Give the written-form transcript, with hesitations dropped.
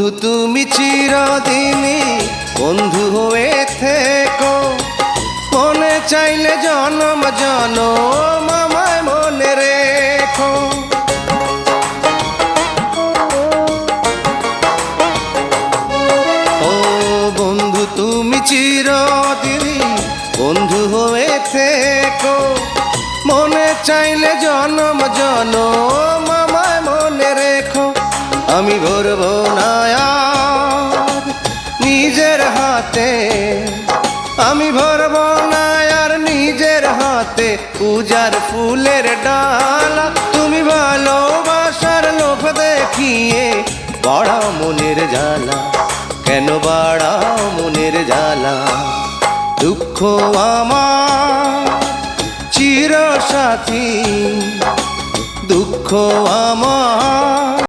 বন্ধু তুমি চিরদিনই বন্ধু হয়ে থেকো, মনে চাইলে জনম জনম আমায় মনে রেখো। ও বন্ধু তুমি চিরদিনই বন্ধু হয়ে থেকো, মনে চাইলে জনম জনম আমায় মনে রেখো। আমি ভরব না আর নিজের হাতে, আমি ভরব না আর নিজের হাতে পূজার ফুলের ডালা। তুমি ভালোবাসার লোভ দেখিয়ে বাড়াও মনের জ্বালা, কেন বাড়াও মনের জ্বালা? দুঃখ আমার চির সাথী, দুঃখ আমার।